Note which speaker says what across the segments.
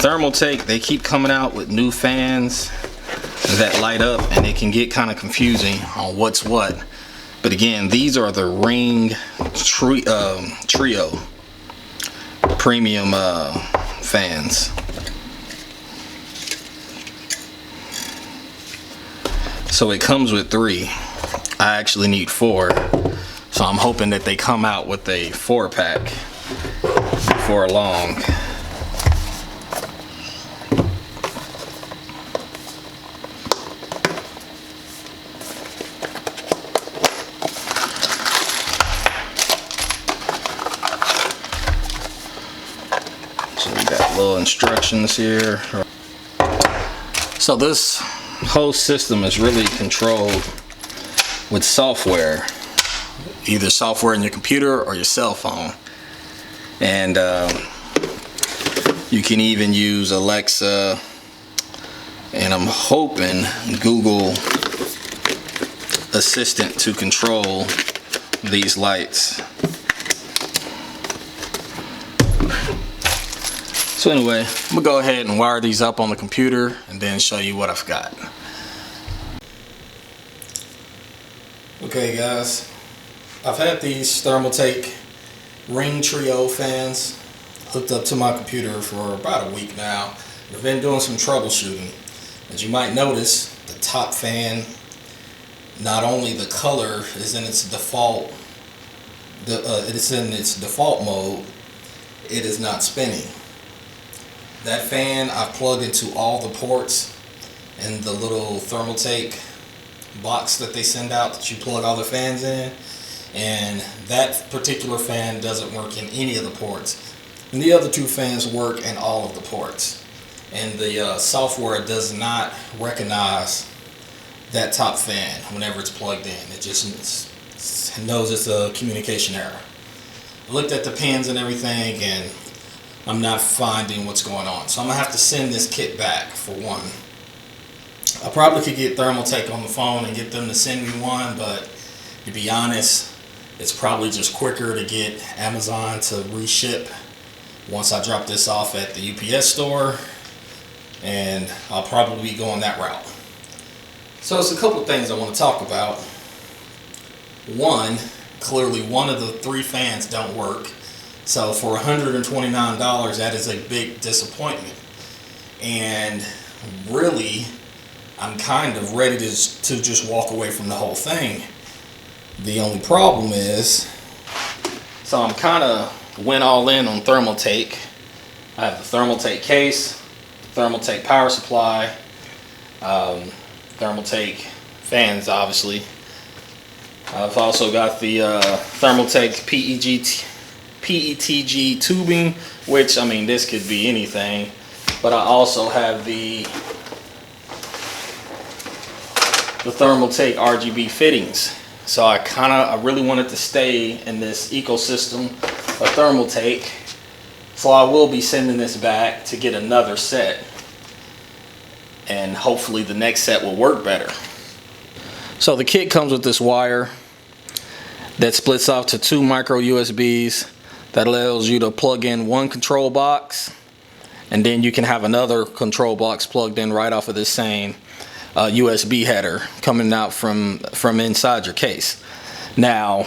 Speaker 1: Thermaltake, they keep coming out with new fans that light up, and it can get kind of confusing on what's what. But again, these are the Riing Trio premium fans. So it comes with 3. I actually need 4. So I'm hoping that they come out with a 4-pack before long. So we got little instructions here. So this whole system is really controlled with software, either software in your computer or your cell phone, and you can even use Alexa, and I'm hoping Google Assistant to control these lights. So anyway, I'm gonna go ahead and wire these up on the computer and then show you what I've got. Okay guys, I've had these Thermaltake Riing Trio fans hooked up to my computer for about a week now. I've been doing some troubleshooting. As you might notice, the top fan, not only the color is in its default, mode, it is not spinning. That fan I've plugged into all the ports in the little Thermaltake box that they send out that you plug all the fans in, and that particular fan doesn't work in any of the ports, and the other 2 fans work in all of the ports, and the software does not recognize that top fan whenever it's plugged in. It just knows it's a communication error. I looked at the pins and everything, and I'm not finding what's going on, so I'm gonna have to send this kit back for one. I probably could get Thermaltake on the phone and get them to send me one, but to be honest, it's probably just quicker to get Amazon to reship once I drop this off at the UPS store, and I'll probably be going that route. So it's a couple things I want to talk about. One, clearly one of the 3 fans don't work. So for $129, that is a big disappointment. And really, I'm kind of ready to just walk away from the whole thing. The only problem is, so I'm kind of went all in on Thermaltake. I have the Thermaltake case, Thermaltake power supply, Thermaltake fans, obviously. I've also got the Thermaltake PETG tubing, which, I mean, this could be anything, but I also have the Thermaltake RGB fittings. So I really wanted to stay in this ecosystem of Thermaltake, so I will be sending this back to get another set, and hopefully the next set will work better. So the kit comes with this wire that splits off to 2 micro USBs that allows you to plug in one control box, and then you can have another control box plugged in right off of this same USB header coming out from inside your case. Now,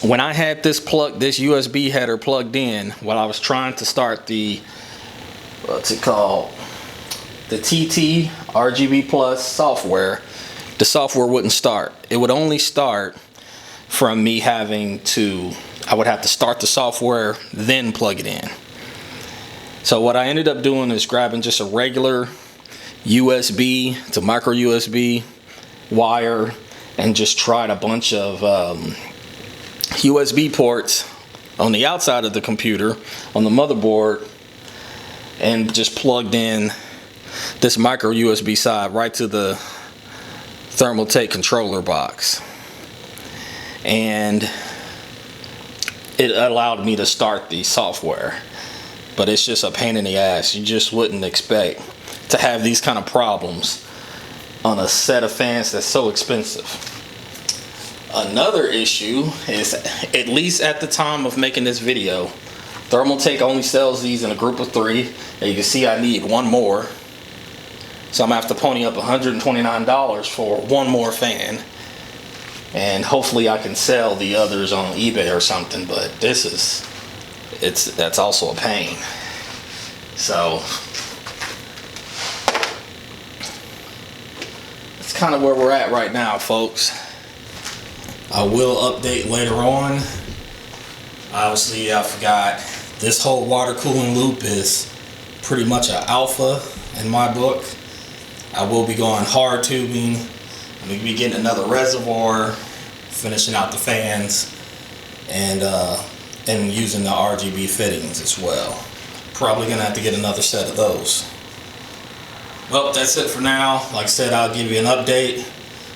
Speaker 1: when I had this USB header plugged in, while I was trying to start the the TT RGB Plus software, the software wouldn't start. It would only start from me I would have to start the software, then plug it in. So what I ended up doing is grabbing just a regular USB to micro USB wire and just tried a bunch of USB ports on the outside of the computer, on the motherboard, and just plugged in this micro USB side right to the Thermaltake controller box, and it allowed me to start the software. But it's just a pain in the ass. You just wouldn't expect to have these kind of problems on a set of fans that's so expensive. Another issue is, at least at the time of making this video, Thermaltake only sells these in a group of 3. And you can see I need one more. So I'm going to have to pony up $129 for one more fan. And hopefully I can sell the others on eBay or something. But this is, that's also a pain. So that's kind of where we're at right now, folks. I will update later on. Obviously, I forgot, this whole water cooling loop is pretty much an alpha in my book. I will be going hard tubing. I'm going to be getting another reservoir, finishing out the fans, and using the RGB fittings as well. Probably going to have to get another set of those. Well, that's it for now. Like I said, I'll give you an update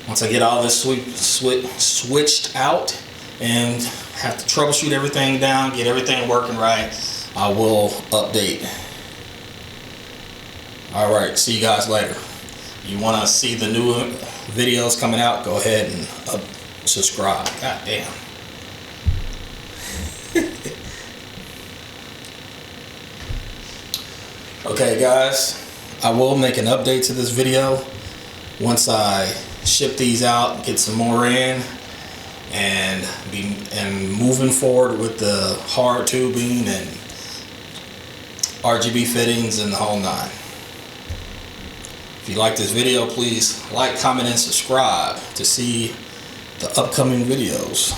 Speaker 1: once I get all this switched out and have to troubleshoot everything down, get everything working right. I will update. Alright, see you guys later. You want to see the new videos coming out, go ahead and subscribe. God damn. Okay guys, I will make an update to this video once I ship these out, get some more in, and moving forward with the hard tubing and RGB fittings and the whole 9. If you like this video, please like, comment, and subscribe to see the upcoming videos.